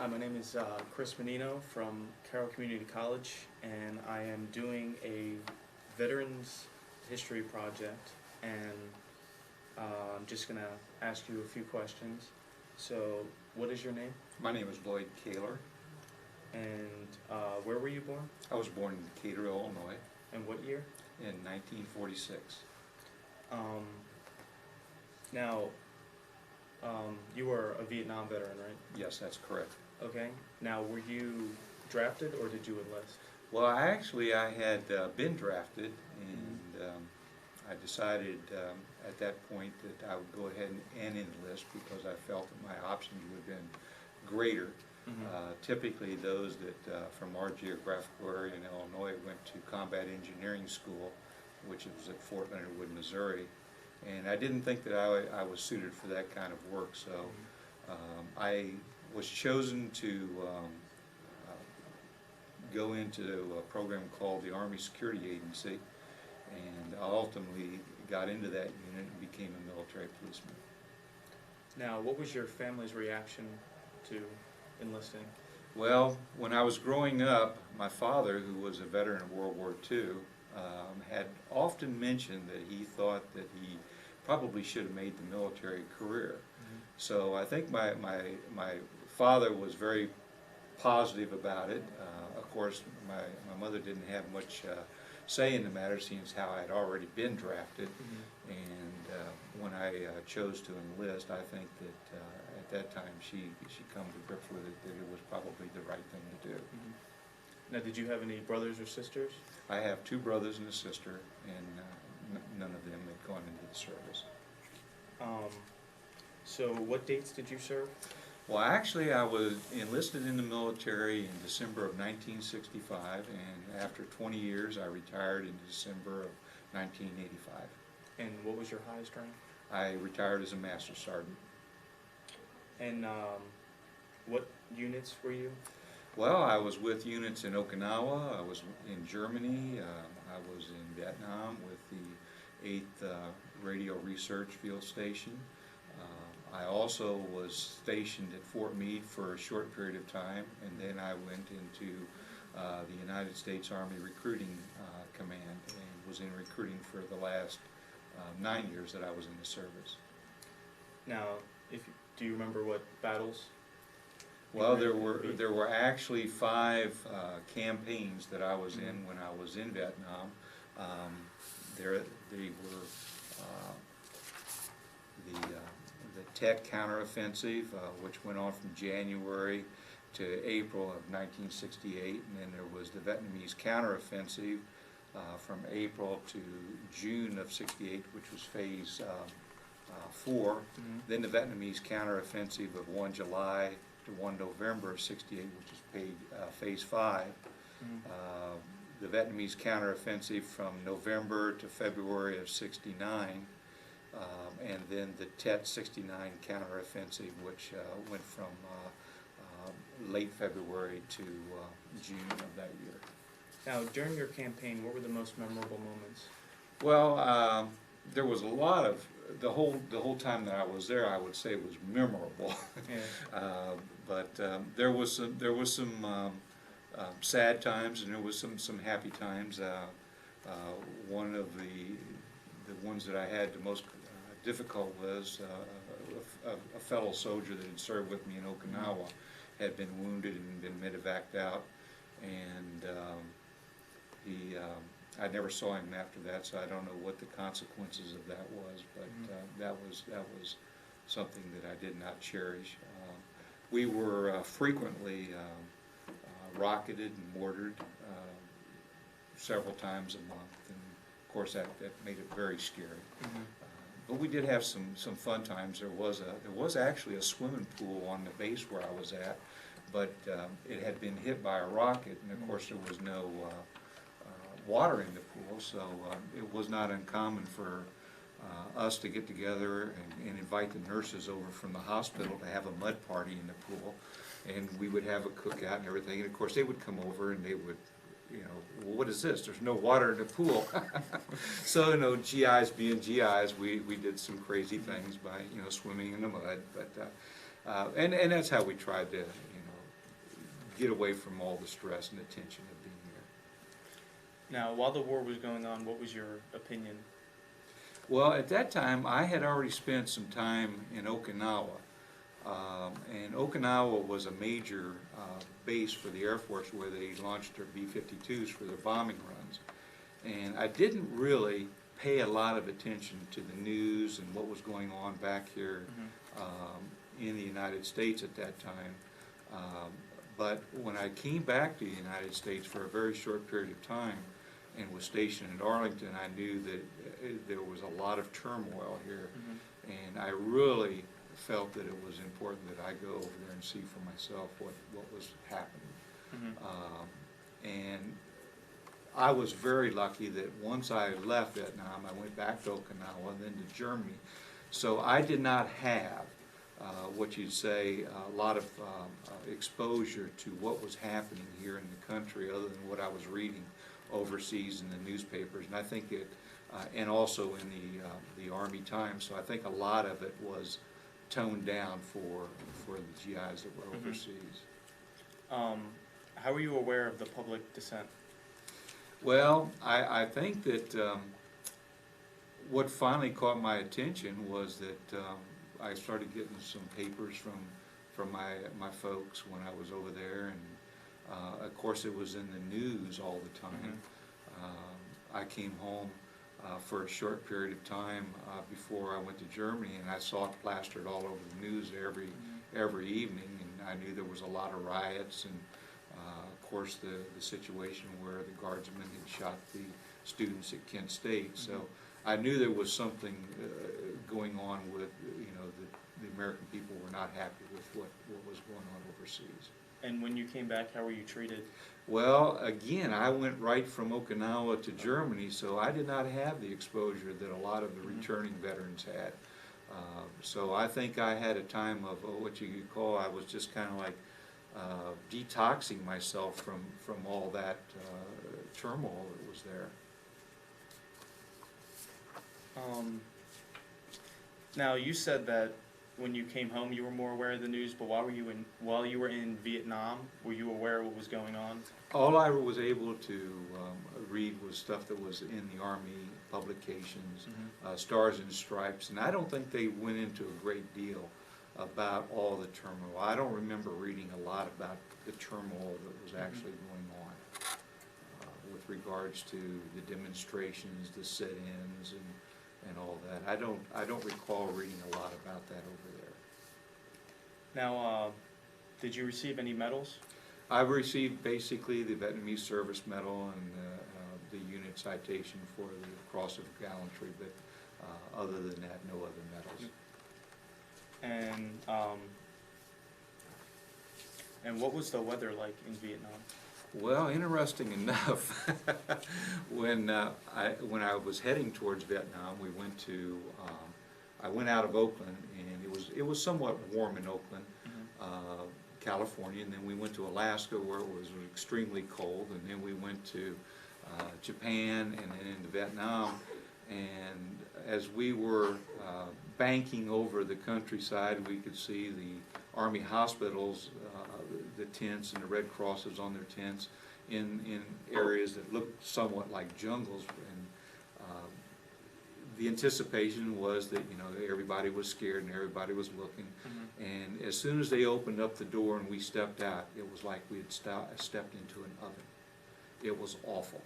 Hi, my name is Chris Menino from Carroll Community College, and I am doing a Veterans History project, and I'm just going to ask you a few questions. So, what is your name? My name is Lloyd Kahler. And where were you born? I was born in Decatur, Illinois And what year? in 1946. Now, you were a Vietnam veteran, right? Yes, that's correct. Okay. Now, were you drafted or did you enlist? Well, I had been drafted, and I decided at that point that I would go ahead and enlist because I felt that my options would have been greater. Typically those that from our geographical area in Illinois went to combat engineering school, which was at Fort Leonard Wood, Missouri, and I didn't think that I was suited for that kind of work, so I was chosen to go into a program called the Army Security Agency, and I ultimately got into that unit and became a military policeman. Now, what was your family's reaction to enlisting? Well, when I was growing up, my father, who was a veteran of World War II, had often mentioned that he thought that he probably should have made the military career. So I think my father was very positive about it. Of course, my mother didn't have much say in the matter, seeing as how I had already been drafted. And when I chose to enlist, I think that at that time she come to grips with it that it was probably the right thing to do. Now, did you have any brothers or sisters? I have two brothers and a sister, and none of them had gone into the service. So what dates did you serve? Well, actually, I was enlisted in the military in December of 1965, and after 20 years, I retired in December of 1985. And what was your highest rank? I retired as a Master Sergeant. And what units were you? Well, I was with units in Okinawa, I was in Germany, I was in Vietnam with the 8th Radio Research Field Station. I also was stationed at Fort Meade for a short period of time, and then I went into the United States Army Recruiting Command and was in recruiting for the last 9 years that I was in the service. Now, do you remember what battles? Well, there were actually 5 campaigns that I was in when I was in Vietnam. They were the Tet counteroffensive, which went on from January to April of 1968, and then there was the Vietnamese counteroffensive from April to June of '68, which was phase 4. Then the Vietnamese counteroffensive of 1 July to 1 November of '68, which is phase 5. The Vietnamese counteroffensive from November to February of '69. And then the Tet 69 counteroffensive, which went from late February to June of that year. Now, during your campaign, what were the most memorable moments? Well, there was a lot of the whole time that I was there. I would say it was memorable, but there was some sad times and there was some happy times. One of the ones that I had the most difficult was a fellow soldier that had served with me in Okinawa had been wounded and been medevaced out, and I never saw him after that, so I don't know what the consequences of that was, but that was something that I did not cherish. We were frequently rocketed and mortared several times a month, and of course that made it very scary. But we did have some fun times. There was actually a swimming pool on the base where I was at, but it had been hit by a rocket, and of course there was no water in the pool, so it was not uncommon for us to get together and invite the nurses over from the hospital to have a mud party in the pool, and we would have a cookout and everything, and of course they would come over and they would, well, what is this? There's no water in the pool. So, GIs being GIs, we did some crazy things by, swimming in the mud, but, and that's how we tried to, get away from all the stress and the tension of being there. Now, while the war was going on, what was your opinion? Well, at that time, I had already spent some time in Okinawa. And Okinawa was a major base for the Air Force where they launched their B-52s for their bombing runs. And I didn't really pay a lot of attention to the news and what was going on back here in the United States at that time. But when I came back to the United States for a very short period of time and was stationed in Arlington, I knew that there was a lot of turmoil here. And I really felt that it was important that I go over there and see for myself what was happening. And I was very lucky that once I left Vietnam, I went back to Okinawa and then to Germany. So I did not have what you'd say a lot of exposure to what was happening here in the country other than what I was reading overseas in the newspapers. And I think it, and also in the Army Times, so I think a lot of it was toned down for the GIs that were overseas. How were you aware of the public dissent? Well, I think that what finally caught my attention was that I started getting some papers from my folks when I was over there, and of course it was in the news all the time. I came home for a short period of time before I went to Germany, and I saw it plastered all over the news every evening, and I knew there was a lot of riots, and of course the situation where the guardsmen had shot the students at Kent State. So I knew there was something going on with, the American people were not happy with what was going on overseas. And when you came back, how were you treated? Well, again, I went right from Okinawa to Germany, so I did not have the exposure that a lot of the returning veterans had. So I think I had a time of what you could call, I was just kind of like detoxing myself from all that turmoil that was there. Now, you said that when you came home you were more aware of the news, but while you were in Vietnam, were you aware of what was going on? All I was able to read was stuff that was in the Army publications, Stars and Stripes, and I don't think they went into a great deal about all the turmoil. I don't remember reading a lot about the turmoil that was actually going on with regards to the demonstrations, the sit-ins, and all that. I don't recall reading a lot about that over there. Now, did you receive any medals? I received basically the Vietnamese Service Medal and the unit citation for the Cross of Gallantry, but other than that, no other medals. And what was the weather like in Vietnam? Well, interesting enough, when I was heading towards Vietnam, we went to I went out of Oakland, and it was somewhat warm in Oakland, California, and then we went to Alaska where it was extremely cold, and then we went to Japan and then into Vietnam. And as we were banking over the countryside, we could see the Army hospitals, the tents and the Red Crosses on their tents in areas that looked somewhat like jungles. And the anticipation was that everybody was scared and everybody was looking. And as soon as they opened up the door and we stepped out, it was like we had stepped into an oven. It was awful.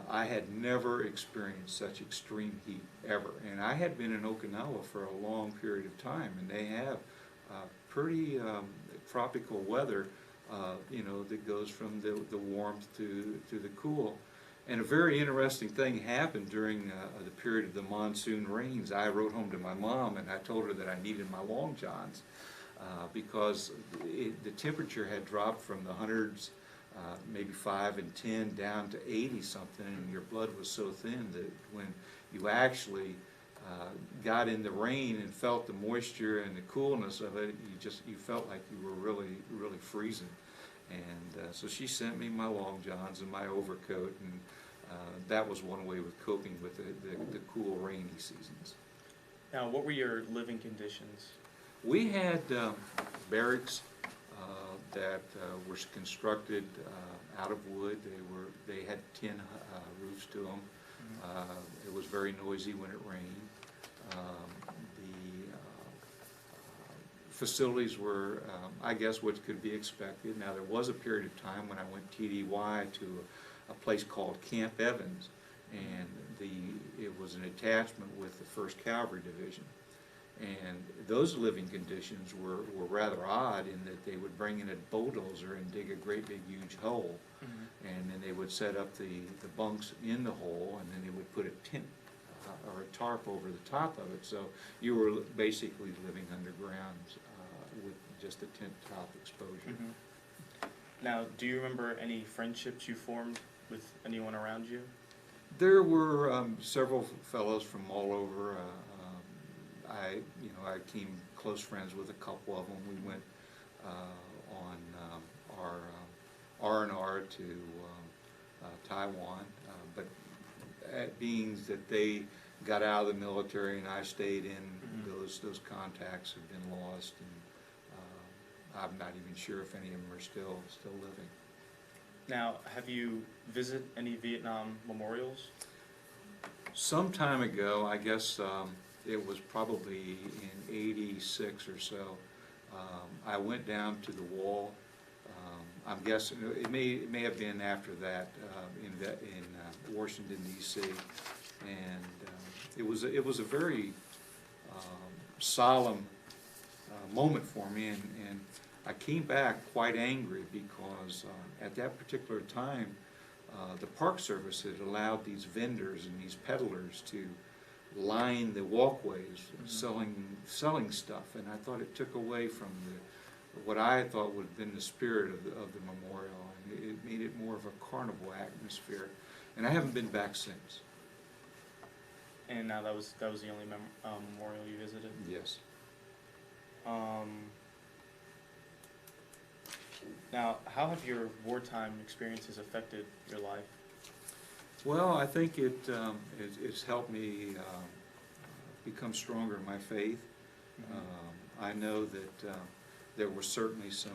I had never experienced such extreme heat ever, and I had been in Okinawa for a long period of time, and they have pretty tropical weather, that goes from the warmth to the cool. And a very interesting thing happened during the period of the monsoon rains. I wrote home to my mom and I told her that I needed my long johns because the temperature had dropped from the hundreds, maybe 5 and 10 down to 80 something, and your blood was so thin that when you actually got in the rain and felt the moisture and the coolness of it, you felt like you were really freezing. And so she sent me my long johns and my overcoat, and that was one way with coping with the cool, rainy seasons. Now, what were your living conditions? We had barracks that were constructed out of wood. They had tin roofs to them. It was very noisy when it rained. The facilities were, I guess, what could be expected. Now, there was a period of time when I went TDY to a place called Camp Evans, and it was an attachment with the 1st Cavalry Division. And those living conditions were rather odd in that they would bring in a bulldozer and dig a great big huge hole, and then they would set up the bunks in the hole, and then they would put a tent or a tarp over the top of it, so you were basically living underground with just a tent top exposure. Now, do you remember any friendships you formed with anyone around you? There were several fellows from all over. I became close friends with a couple of them. We went on our R&R to Taiwan, but being that they got out of the military and I stayed in, those contacts have been lost, and I'm not even sure if any of them are still living. Now, have you visited any Vietnam memorials? Some time ago, I guess it was probably in '86 or so, I went down to the wall. I'm guessing it may have been after that in Washington D.C. and it was a very solemn moment for me, and I came back quite angry because at that particular time the Park Service had allowed these vendors and these peddlers to line the walkways selling stuff, and I thought it took away from what I thought would have been the spirit of the memorial, and it made it more of a carnival atmosphere, and I haven't been back since. And now that was the only memorial you visited? Yes. Now, how have your wartime experiences affected your life? Well, I think it's helped me become stronger in my faith. I know that there were certainly some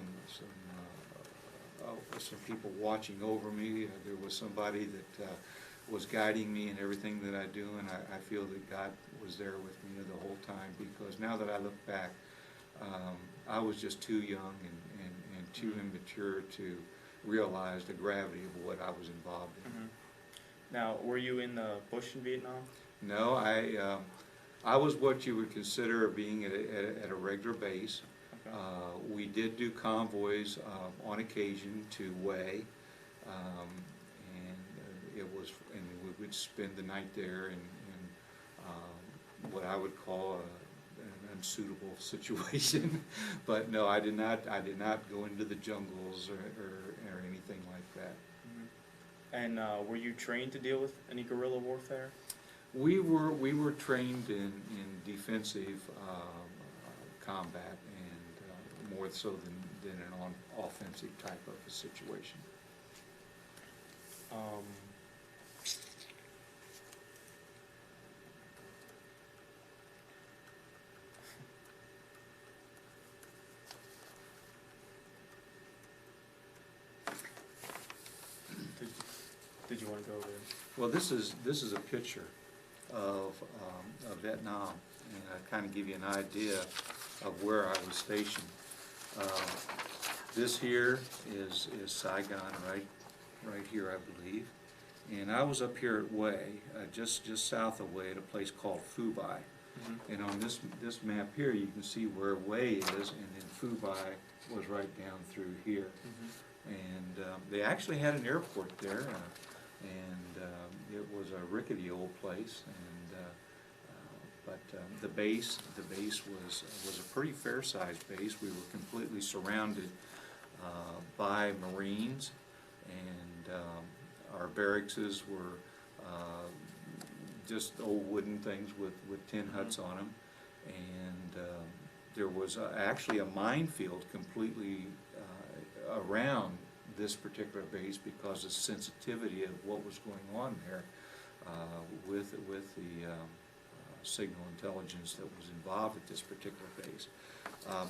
people watching over me. There was somebody that was guiding me in everything that I do, and I feel that God was there with me the whole time, because now that I look back, I was just too young and too immature to realize the gravity of what I was involved in. Now, were you in the bush in Vietnam? No, I was what you would consider being at a regular base. Okay. We did do convoys on occasion to Hue, and we would spend the night there in what I would call an unsuitable situation. But no, I did not go into the jungles or anything like that. And were you trained to deal with any guerrilla warfare? We were trained in defensive combat, and more so than an offensive type of a situation. Did you want to go over? Well, this is a picture of Vietnam, and I kind of give you an idea of where I was stationed. This here is Saigon, right here, I believe, and I was up here at Hue, just south of Hue, at a place called Phu Bai. And on this map here, you can see where Hue is, and then Phu Bai was right down through here. And they actually had an airport there, and it was a rickety old place. And but the base was a pretty fair-sized base. We were completely surrounded by Marines, and our barracks were just old wooden things with tin huts on them, and there was actually a minefield completely around this particular base because of the sensitivity of what was going on there with the signal intelligence that was involved at this particular base.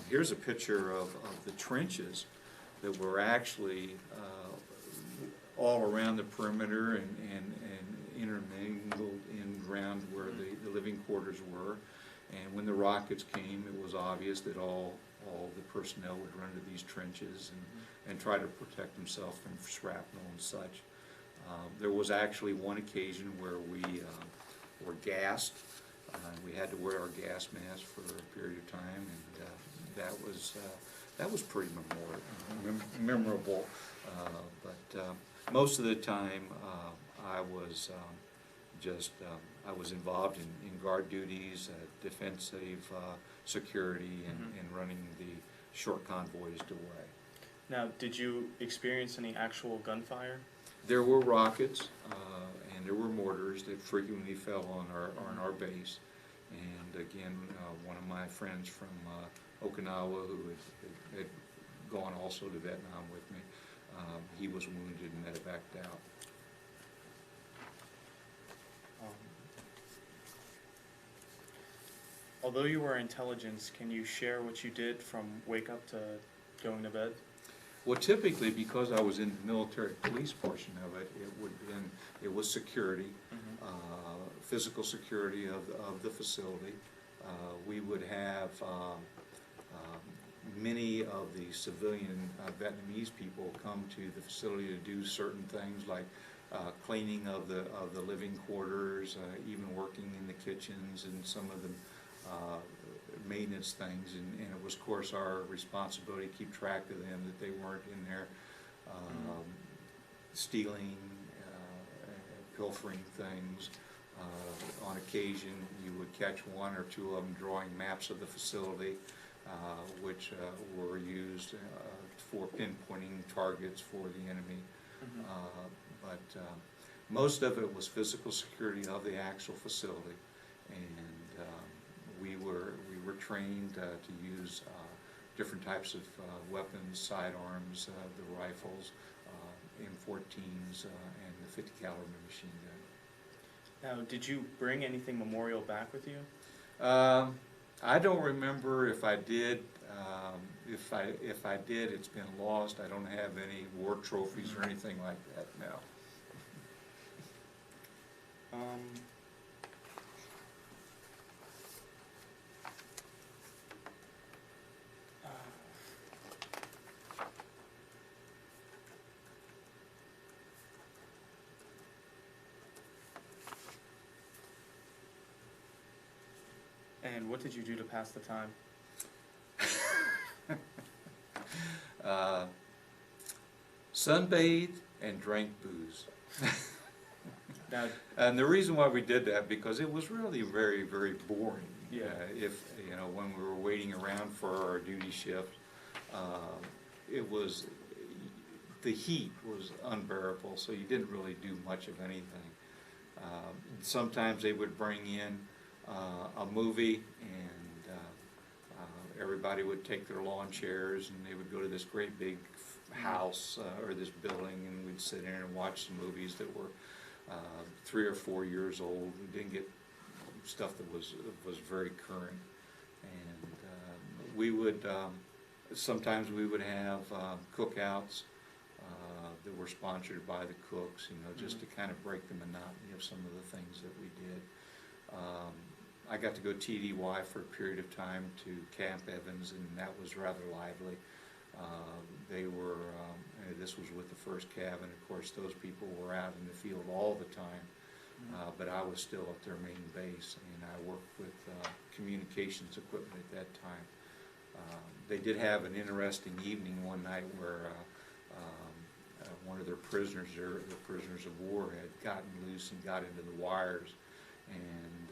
Here's a picture of the trenches that were actually all around the perimeter and intermingled in around where the living quarters were. And when the rockets came, it was obvious that all the personnel would run to these trenches and try to protect themselves from shrapnel and such. There was actually one occasion where we were gassed. We had to wear our gas mask for a period of time, and that was pretty memorable. But most of the time, I was I was involved in guard duties, defensive security, and running the short convoys to away. Now, did you experience any actual gunfire? There were rockets and there were mortars that frequently fell on our base. And again, one of my friends from Okinawa, who had gone also to Vietnam with me, he was wounded and medevaced out. Although you were intelligence, can you share what you did from wake up to going to bed? Well, typically, because I was in the military police portion of it, it was security, physical security of the facility. We would have many of the civilian Vietnamese people come to the facility to do certain things like cleaning of the living quarters, even working in the kitchens and some of the maintenance things, and it was of course our responsibility to keep track of them, that they weren't in there stealing, pilfering things. On occasion you would catch one or two of them drawing maps of the facility, which were used for pinpointing targets for the enemy. But most of it was physical security of the actual facility, and we were trained to use different types of weapons, sidearms, the rifles, M14s, and the 50 caliber machine gun. Now, did you bring anything memorial back with you? I don't remember if I did. If I did, it's been lost. I don't have any war trophies or anything like that now. And what did you do to pass the time? Sunbathed and drank booze. Now, And the reason why we did that, because it was really very, very boring. Yeah. If, you know, when we were waiting around for our duty shift, it was, the heat was unbearable, so you didn't really do much of anything. Sometimes they would bring in a movie, and everybody would take their lawn chairs, and they would go to this great big house or this building, and we'd sit in and watch some movies that were 3 or 4 years old. We didn't get stuff that was very current, and we would sometimes we would have cookouts that were sponsored by the cooks, you know, just to kind of break the monotony of some of the things that we did. I got to go TDY for a period of time to Camp Evans, and that was rather lively. They were, this was with the first Cav, and of course those people were out in the field all the time, but I was still at their main base, and I worked with communications equipment at that time. They did have an interesting evening one night where one of their prisoners, the prisoners of war, had gotten loose and got into the wires, and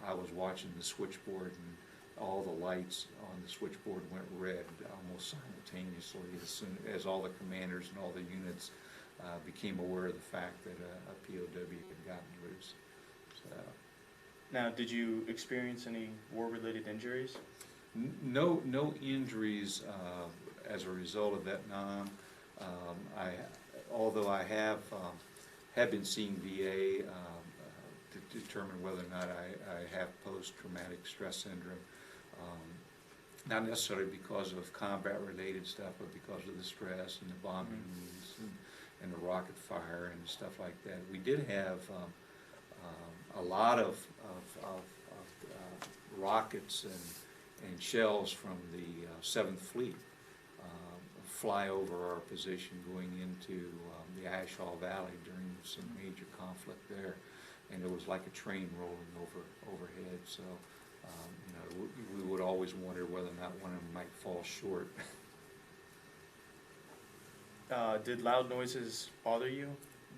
I was watching the switchboard, and all the lights on the switchboard went red almost simultaneously as soon as all the commanders and all the units became aware of the fact that a POW had gotten loose. So, now, did you experience any war-related injuries? no injuries as a result of Vietnam. Although I have been seeing VA determine whether or not I have post-traumatic stress syndrome. Not necessarily because of combat-related stuff, but because of the stress and the bombings and the rocket fire and stuff like that. We did have a lot of rockets and shells from the 7th Fleet fly over our position going into the Ashall Valley during some major conflict there, and it was like a train rolling overhead. So you know, we would always wonder whether or not one of them might fall short. Did loud noises bother you?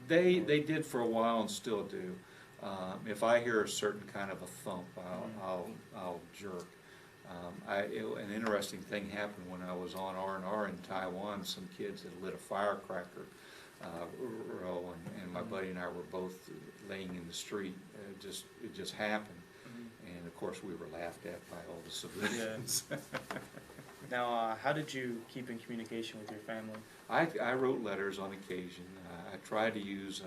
They did for a while and still do. If I hear a certain kind of a thump, I'll jerk. An interesting thing happened when I was on R&R in Taiwan. Some kids had lit a firecracker row, and my buddy and I were both laying in the street. It just happened, and of course we were laughed at by all the civilians. Yeah. Now, how did you keep in communication with your family? I wrote letters on occasion. I tried to use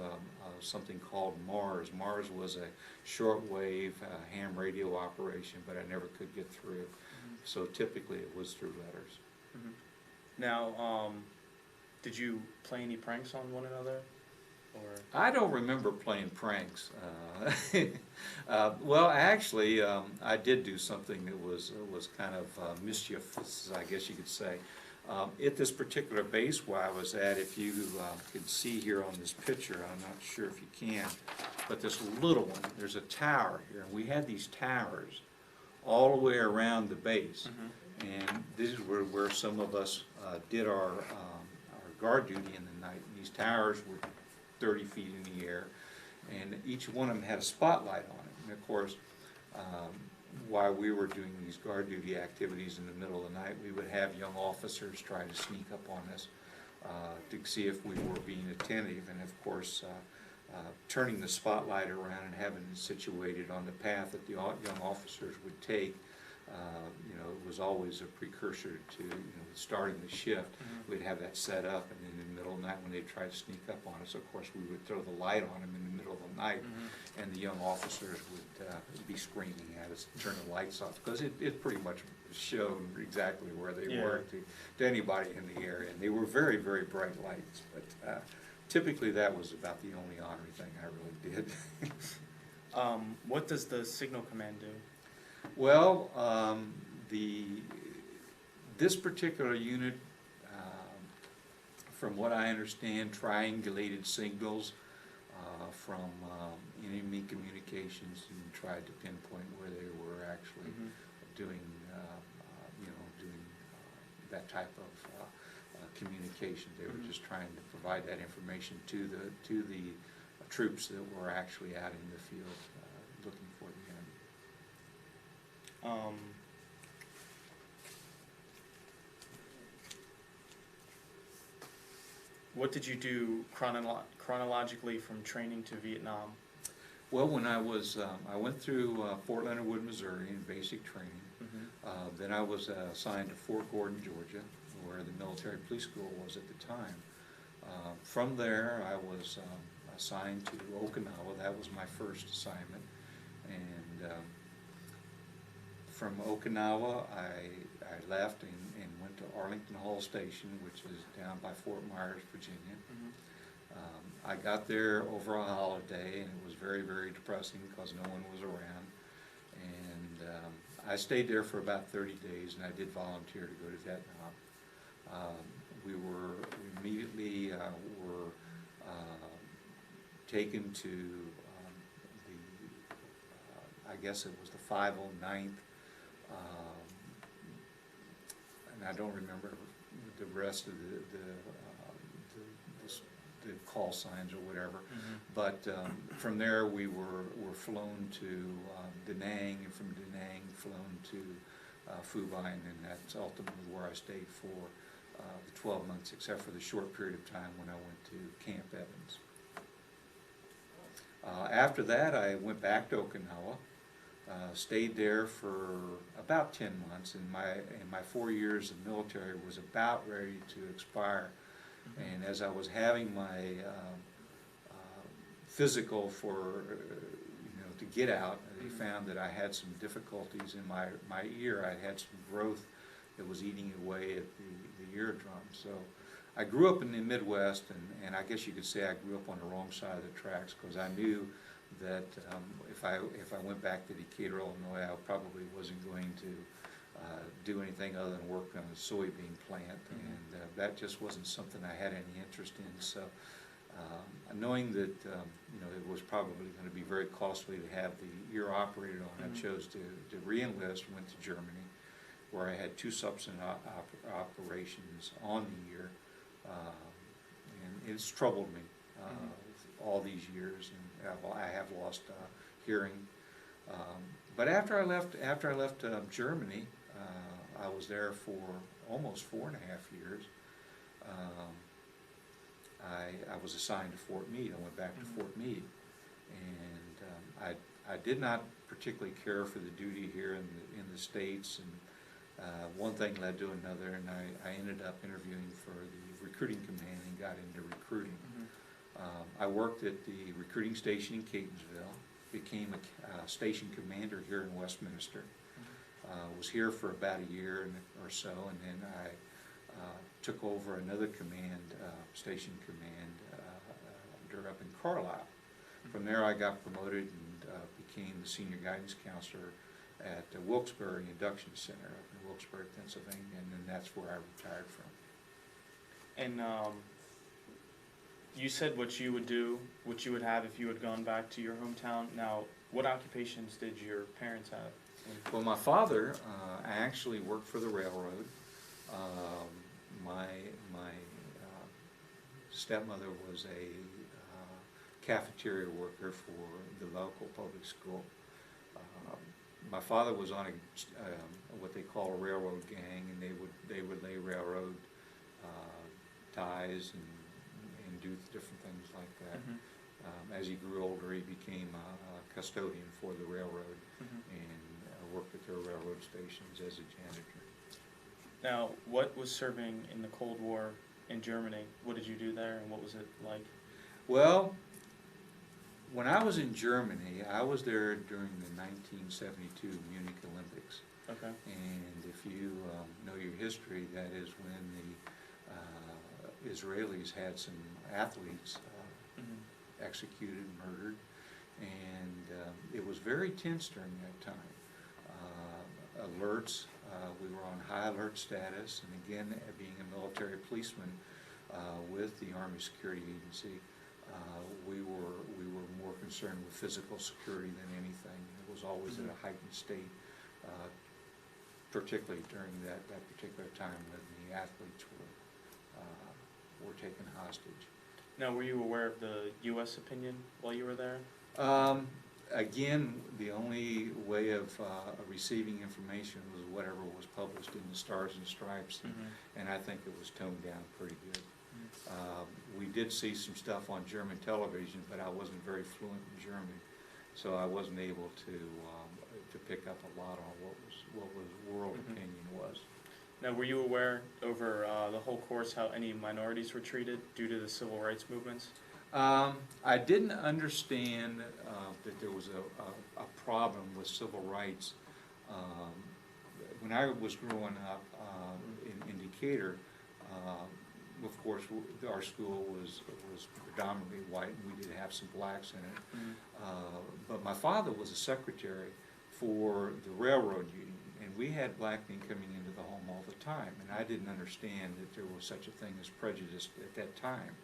something called Mars. Mars was a shortwave ham radio operation, but I never could get through. So typically it was through letters. Now, did you play any pranks on one another? Or? I don't remember playing pranks. Well, actually, I did do something that was kind of mischievous, I guess you could say. At this particular base where I was at, if you can see here on this picture, I'm not sure if you can, but this little one, there's a tower here, and we had these towers all the way around the base, and this is where some of us did our guard duty in the night. And these towers were 30 feet in the air, and each one of them had a spotlight on it. And of course, while we were doing these guard duty activities in the middle of the night, we would have young officers try to sneak up on us to see if we were being attentive, and of course turning the spotlight around and having it situated on the path that the young officers would take. You know, it was always a precursor to starting the shift. We'd have that set up, and in the middle of the night when they tried to sneak up on us, of course we would throw the light on them in the middle of the night, and the young officers would be screaming at us to turn the lights off, because it pretty much showed exactly where they were to anybody in the area, and they were very, very bright lights. But typically that was about the only honorary thing I really did. What does the signal command do? Well, this particular unit, from what I understand, triangulated signals from enemy communications and tried to pinpoint where they were actually doing, doing that type of communication. They were just trying to provide that information to the troops that were actually out in the field looking for the enemy. What did you do chronologically from training to Vietnam? Well, when I was, I went through Fort Leonard Wood, Missouri in basic training. Then I was assigned to Fort Gordon, Georgia, where the military police school was at the time. From there, I was assigned to Okinawa. That was my first assignment. And from Okinawa, I left and went to Arlington Hall Station, which is down by Fort Myers, Virginia. I got there over a holiday, and it was very, very depressing because no one was around. And I stayed there for about 30 days, and I did volunteer to go to Vietnam. We immediately were taken to I guess it was the 509th, and I don't remember the rest of the call signs or whatever. But from there we were flown to Da Nang, and from Da Nang flown to Phu Bai, and that's ultimately where I stayed for the 12 months, except for the short period of time when I went to Camp Evans. After that, I went back to Okinawa, stayed there for about 10 months, and my 4 years of military was about ready to expire. And as I was having my physical for, to get out. They found that I had some difficulties in my ear. I had some growth that was eating away at the eardrum. So I grew up in the Midwest, and I guess you could say I grew up on the wrong side of the tracks, because I knew that if I went back to Decatur, Illinois, I probably wasn't going to do anything other than work on a soybean plant, and that just wasn't something I had any interest in. So knowing that it was probably going to be very costly to have the ear operated on, I chose to re-enlist, went to Germany, where I had 2 subsequent operations on the ear, and it's troubled me all these years, and I have lost hearing. But after I left Germany, I was there for almost 4.5 years. I was assigned to Fort Meade. I went back to Fort Meade, and I did not particularly care for the duty here in the States, and one thing led to another, and I ended up interviewing for the recruiting command and got into recruiting. I worked at the recruiting station in Catonsville, became a station commander here in Westminster. Was here for about a year or so, and then I took over another station command up in Carlisle. From there I got promoted and became the senior guidance counselor at Wilkes-Barre Induction Center up in Wilkes-Barre, Pennsylvania, and then that's where I retired from. And you said what you would do, what you would have if you had gone back to your hometown. Now, what occupations did your parents have? Well, my father actually worked for the railroad. My stepmother was a cafeteria worker for the local public school. My father was on what they call a railroad gang, and they would lay railroad ties and do different things like that. As he grew older, he became a custodian for the railroad and worked at their railroad stations as a janitor. Now, what was serving in the Cold War in Germany? What did you do there, and what was it like? Well, when I was in Germany, I was there during the 1972 Munich Olympics. Okay. And if you know your history, that is when the Israelis had some athletes executed, murdered, and it was very tense during that time. Alerts, we were on high alert status, and again, being a military policeman with the Army Security Agency, we were more concerned with physical security than anything. It was always at a heightened state, particularly during that particular time when the athletes were taken hostage. Now, were you aware of the U.S. opinion while you were there? Again, the only way of receiving information was whatever was published in the Stars and Stripes, and I think it was toned down pretty good. We did see some stuff on German television, but I wasn't very fluent in German, so I wasn't able to pick up a lot on what world opinion was. Now, were you aware over the whole course how any minorities were treated due to the civil rights movements? I didn't understand that there was a problem with civil rights. When I was growing up in Decatur, of course, our school was predominantly white, and we did have some blacks in it. But my father was a secretary for the railroad union, and we had black men coming into the home all the time, and I didn't understand that there was such a thing as prejudice at that time.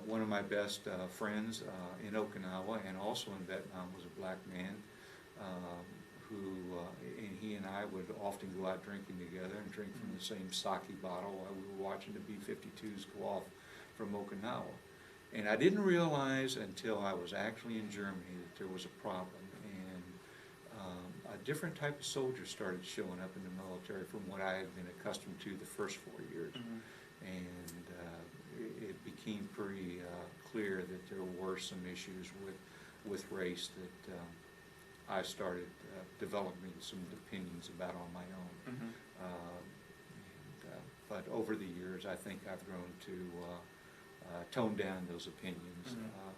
One of my best friends in Okinawa and also in Vietnam was a black man and he and I would often go out drinking together and drink from the same sake bottle while we were watching the B-52s go off from Okinawa. And I didn't realize until I was actually in Germany that there was a problem, and a different type of soldier started showing up in the military from what I had been accustomed to the first 4 years. And it became pretty clear that there were some issues with race that I started developing some opinions about on my own. But over the years, I think I've grown to tone down those opinions.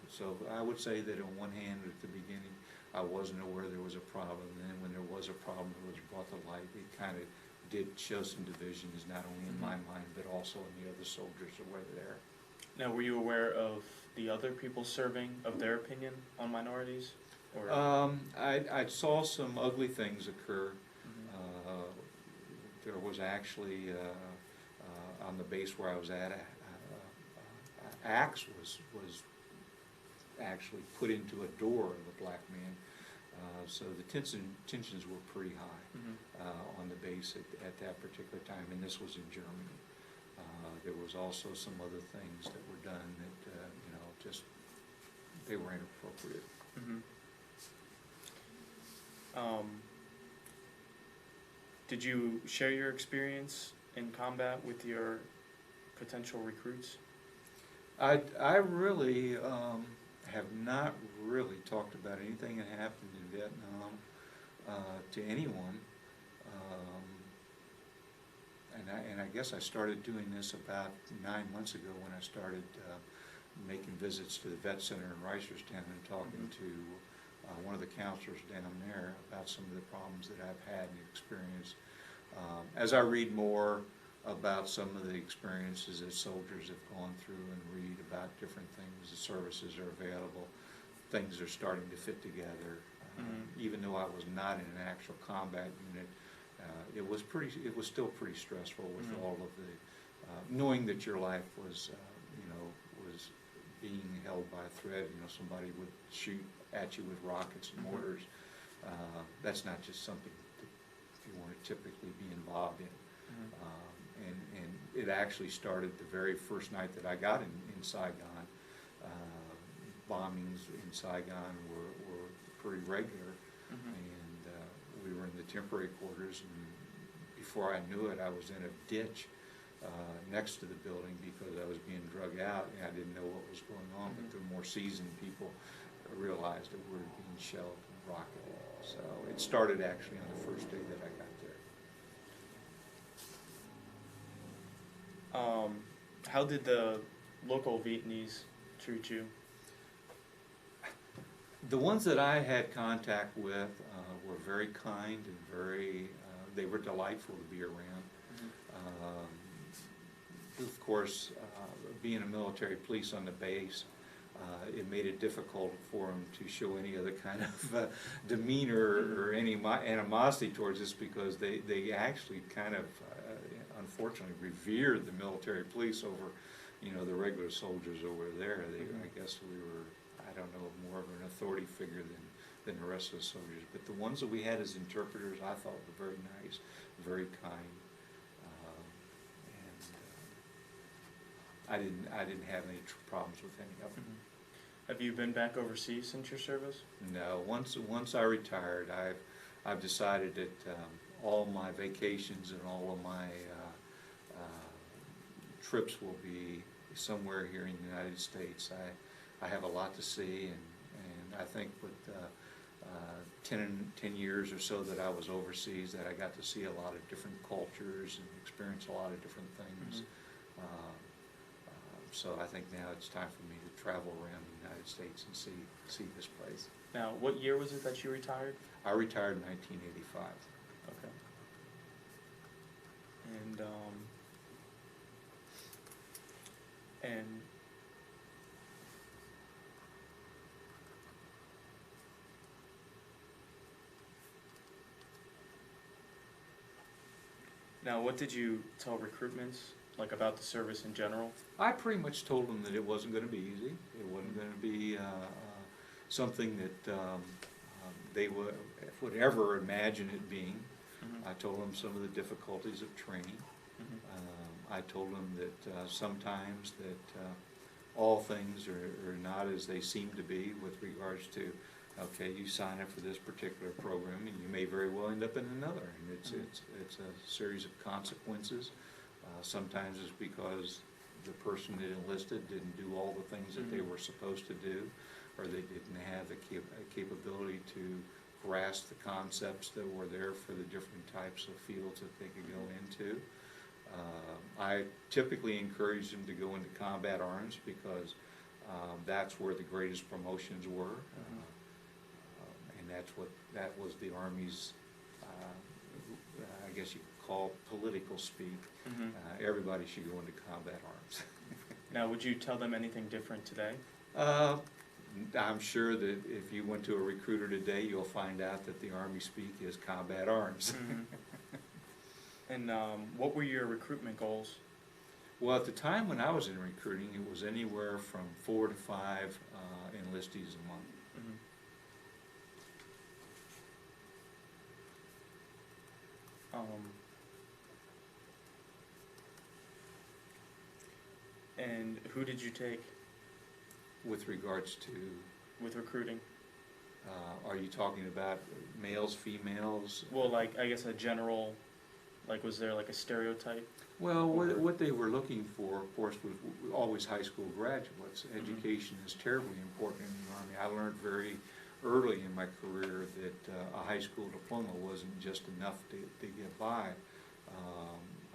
So I would say that on one hand, at the beginning, I wasn't aware there was a problem, and then when there was a problem, it was brought to light. It kind of did show some divisions, not only in my mind, but also in the other soldiers that were there. Now, were you aware of the other people serving, of their opinion on minorities? Or? I saw some ugly things occur. Mhm. There was actually, on the base where I was at, axe was actually put into a door of a black man. So the tensions were pretty high on the base at that particular time, and this was in Germany. There was also some other things that were done that, just, they were inappropriate. Did you share your experience in combat with your potential recruits? I really have not really talked about anything that happened in Vietnam to anyone. And I guess I started doing this about 9 months ago when I started making visits to the vet center in Reisterstown and talking to one of the counselors down there about some of the problems that I've had and experienced. As I read more about some of the experiences that soldiers have gone through and read about different things, the services are available, things are starting to fit together. Even though I was not in an actual combat unit, it was still pretty stressful with all of the knowing that your life was was being held by a thread. Somebody would shoot at you with rockets and mortars. That's not just something that you want to typically be involved in. And it actually started the very first night that I got in Saigon. Bombings in Saigon were pretty regular, and we were in the temporary quarters, and before I knew it, I was in a ditch next to the building because I was being drug out, and I didn't know what was going on, but the more seasoned people realized that we were being shelled and rocketed. So it started actually on the first day that I got there. How did the local Vietnamese treat you? The ones that I had contact with were very kind and they were delightful to be around. Of course, being a military police on the base, it made it difficult for them to show any other kind of demeanor or any animosity towards us, because they actually kind of, unfortunately, revered the military police over, the regular soldiers over there. I guess we were, I don't know, more of an authority figure than the rest of the soldiers. But the ones that we had as interpreters, I thought were very nice, very kind. I didn't have any problems with any of them. Have you been back overseas since your service? No. Once I retired, I've decided that all my vacations and all of my trips will be somewhere here in the United States. I have a lot to see, and I think with 10 years or so that I was overseas, that I got to see a lot of different cultures and experience a lot of different things. So I think now it's time for me to travel around the United States and see this place. Now, what year was it that you retired? I retired in 1985. Okay. And now, what did you tell recruitments, like, about the service in general? I pretty much told them that it wasn't going to be easy. It wasn't going to be something that they would ever imagine it being. I told them some of the difficulties of training. I told them that sometimes that all things are not as they seem to be with regards to, okay, you sign up for this particular program and you may very well end up in another, and it's a series of consequences. Sometimes it's because the person that enlisted didn't do all the things that they were supposed to do, or they didn't have the capability to grasp the concepts that were there for the different types of fields that they could go into. I typically encourage them to go into combat arms because that's where the greatest promotions were, and that was the Army's, I guess you could call political speak. Everybody should go into combat arms. Now, would you tell them anything different today? I'm sure that if you went to a recruiter today, you'll find out that the Army speak is combat arms. And what were your recruitment goals? Well, at the time when I was in recruiting, it was anywhere from 4 to 5 enlistees a month. And who did you take With regards to, with recruiting? are you talking about males, females? Well, like, I guess a general, like, was there like a stereotype? Well, what they were looking for, of course, was always high school graduates. Education is terribly important in the Army. I learned very early in my career that a high school diploma wasn't just enough to get by.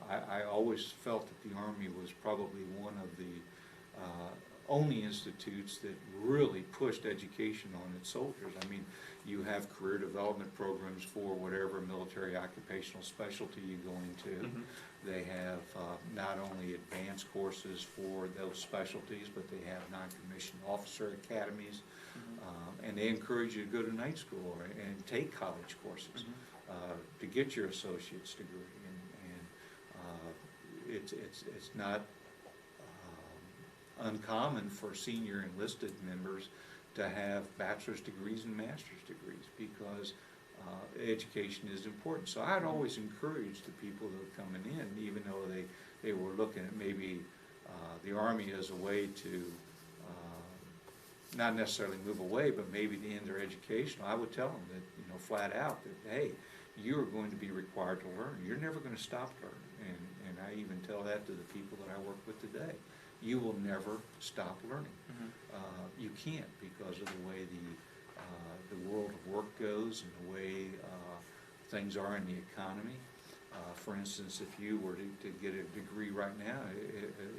I always felt that the Army was probably one of the only institutes that really pushed education on its soldiers. I mean, you have career development programs for whatever military occupational specialty you go into. They have not only advanced courses for those specialties, but they have non-commissioned officer academies, and they encourage you to go to night school and take college courses to get your associate's degree. And it's not uncommon for senior enlisted members to have bachelor's degrees and master's degrees, because education is important. So I'd always encourage the people that were coming in, even though they were looking at maybe the Army as a way to not necessarily move away, but maybe to end their education. I would tell them that, you know, flat out, that, hey, you are going to be required to learn. You're never going to stop learning. And I even tell that to the people that I work with today. You will never stop learning. You can't, because of the way the world of work goes and the way things are in the economy. For instance, if you were to get a degree right now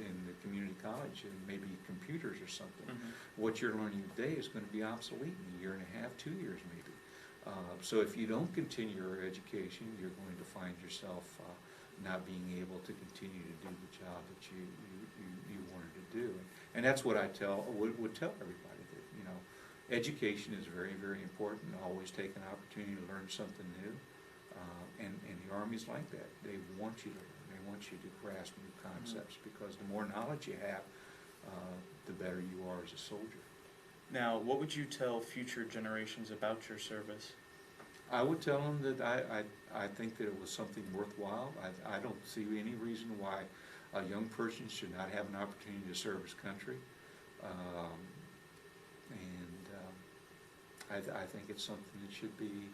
in the community college, and maybe computers or something, what you're learning today is going to be obsolete in a year and a half, 2 years maybe. So if you don't continue your education, you're going to find yourself not being able to continue to do the job that you wanted to do. And that's what I would tell everybody, that, you know, education is very, very important. Always take an opportunity to learn something new. And the Army's like that. They want you to learn. They want you to grasp new concepts, because the more knowledge you have, the better you are as a soldier. Now, what would you tell future generations about your service? I would tell them that I think that it was something worthwhile. I don't see any reason why a young person should not have an opportunity to serve his country. I think it's something that should be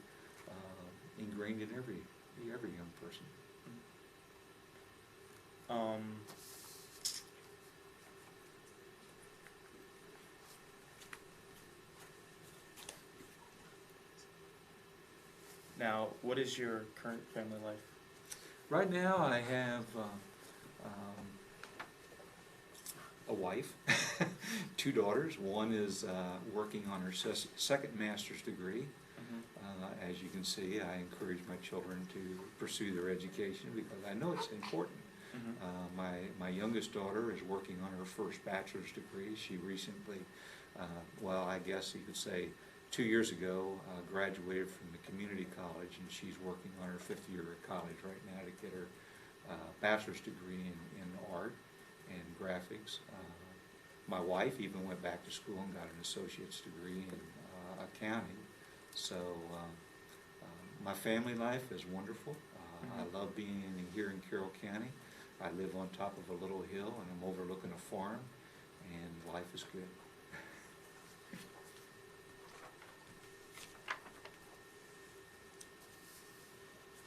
ingrained in every young person. Now, what is your current family life? Right now, I have a wife, 2 daughters. One is working on her second master's degree. As you can see, I encourage my children to pursue their education, because I know it's important. My youngest daughter is working on her first bachelor's degree. She recently, well, I guess you could say 2 years ago, graduated from the community college, and she's working on her 5th year of college right now to get her bachelor's degree in art and graphics. My wife even went back to school and got an associate's degree in accounting. So my family life is wonderful. I love being here in Carroll County. I live on top of a little hill, and I'm overlooking a farm, and life is good.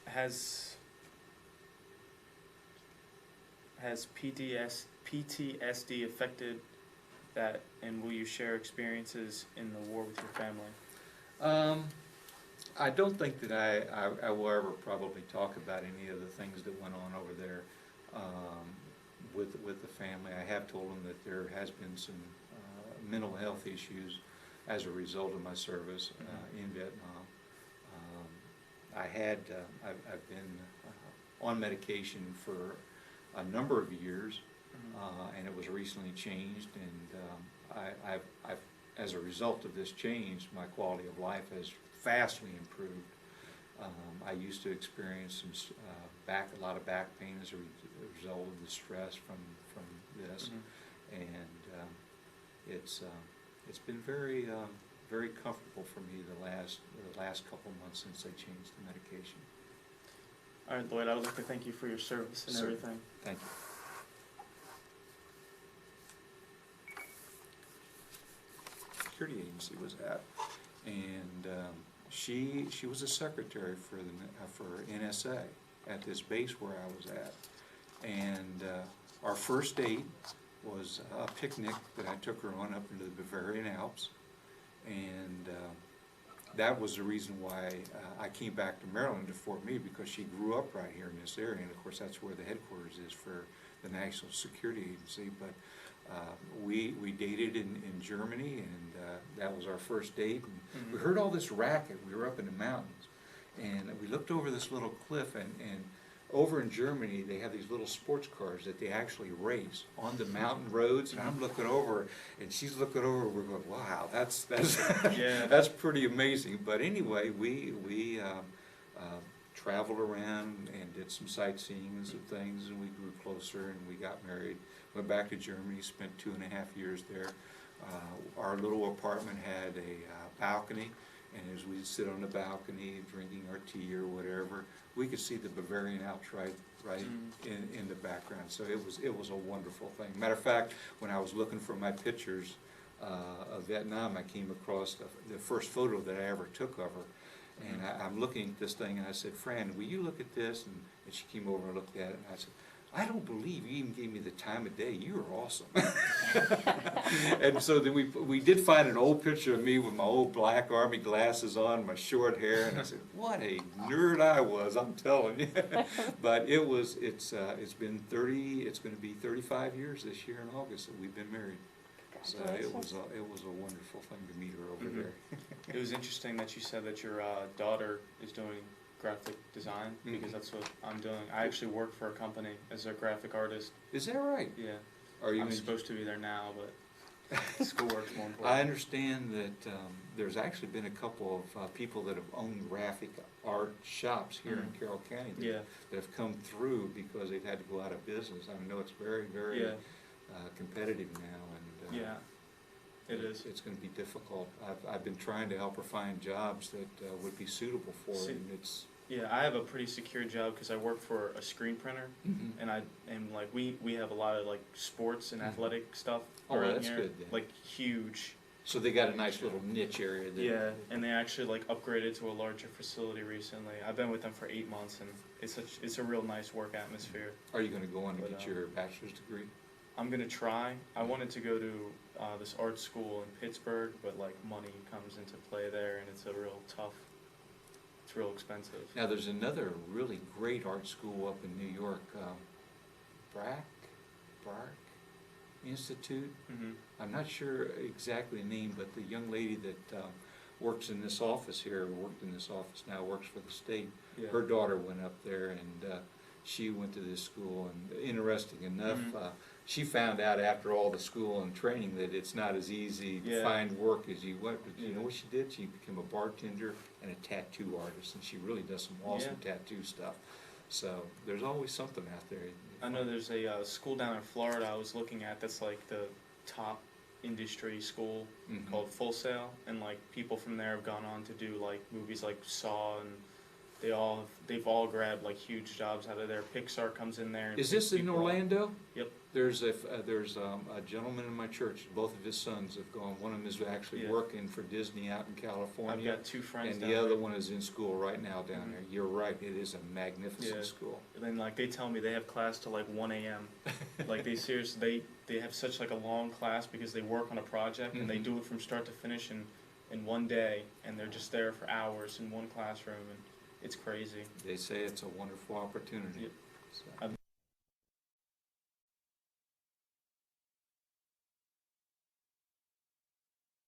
Has PTSD affected that, and will you share experiences in the war with your family? I don't think that I will ever probably talk about any of the things that went on over there with the family. I have told them that there has been some mental health issues as a result of my service in Vietnam. I've been on medication for a number of years, and it was recently changed, and I've, as a result of this change, my quality of life has vastly improved. I used to experience some a lot of back pain as a result of the stress from this, and it's been very very comfortable for me the last couple months since they changed the medication. All right, Lloyd, I would like to thank you for your service and everything. Thank you. Security agency was at, and she was a secretary for NSA at this base where I was at, and our first date was a picnic that I took her on up into the Bavarian Alps, and that was the reason why I came back to Maryland to Fort Meade, because she grew up right here in this area, and of course that's where the headquarters is for the National Security Agency. But we dated in Germany, and that was our first date. And we heard all this racket. We were up in the mountains, and we looked over this little cliff, and over in Germany they have these little sports cars that they actually race on the mountain roads, and I'm looking over, and she's looking over, we're going, wow, that's yeah. that's pretty amazing. But anyway, we traveled around and did some sightseeing and some things, and we grew closer, and we got married. Went back to Germany, spent 2.5 years there. Our little apartment had a balcony, and as we'd sit on the balcony drinking our tea or whatever, we could see the Bavarian Alps right in the background. So it was a wonderful thing. Matter of fact, when I was looking for my pictures of Vietnam, I came across the first photo that I ever took of her. And I'm looking at this thing, and I said, Fran, will you look at this? And she came over and looked at it, and I said, I don't believe you even gave me the time of day. You are awesome. And so then we did find an old picture of me with my old black Army glasses on, my short hair, and I said, what a nerd I was, I'm telling you. But it's been it's going to be 35 years this year in August that we've been married. So it was a wonderful thing to meet her over there. It was interesting that you said that your daughter is doing graphic design, because that's what I'm doing. I actually work for a company as a graphic artist. Is that right? Yeah. Are you I'm supposed to be there now, but schoolwork's more important. I understand that there's actually been a couple of people that have owned graphic art shops here in Carroll County that have come through because they've had to go out of business. I know it's very, very competitive now, and it is. It's going to be difficult. I've been trying to help her find jobs that would be suitable for her. And it's I have a pretty secure job because I work for a screen printer, and like we have a lot of like sports and athletic stuff around that's here, good then. like huge. So they got a nice little niche area there. And they actually like upgraded to a larger facility recently. I've been with them for 8 months, and it's a real nice work atmosphere. Are you going to go on and get your bachelor's degree? I'm going to try. I wanted to go to this art school in Pittsburgh, but like money comes into play there, and it's real expensive. Now there's another really great art school up in New York, Brack Institute. I'm not sure exactly the name, but the young lady that works in this office here, worked in this office now, works for the state. Her daughter went up there, and she went to this school, and interesting enough, she found out after all the school and training that it's not as easy to find work as you went. But you know what she did? She became a bartender and a tattoo artist, and she really does some awesome tattoo stuff. So there's always something out there. I know there's a school down in Florida I was looking at that's like the top industry school called Full Sail, and like people from there have gone on to do like movies like Saw, and they've all grabbed like huge jobs out of there. Pixar comes in there. And is this in Orlando? Yep. There's a gentleman in my church. Both of his sons have gone. One of them is actually working for Disney out in California. I've got 2 friends. And down the other there. one is in school right now down there. You're right. It is a magnificent school. And then like they tell me they have class till like 1 a.m. Like they seriously they have such like a long class because they work on a project and they do it from start to finish in one day, and they're just there for hours in one classroom, and it's crazy. They say it's a wonderful opportunity. Yep. So.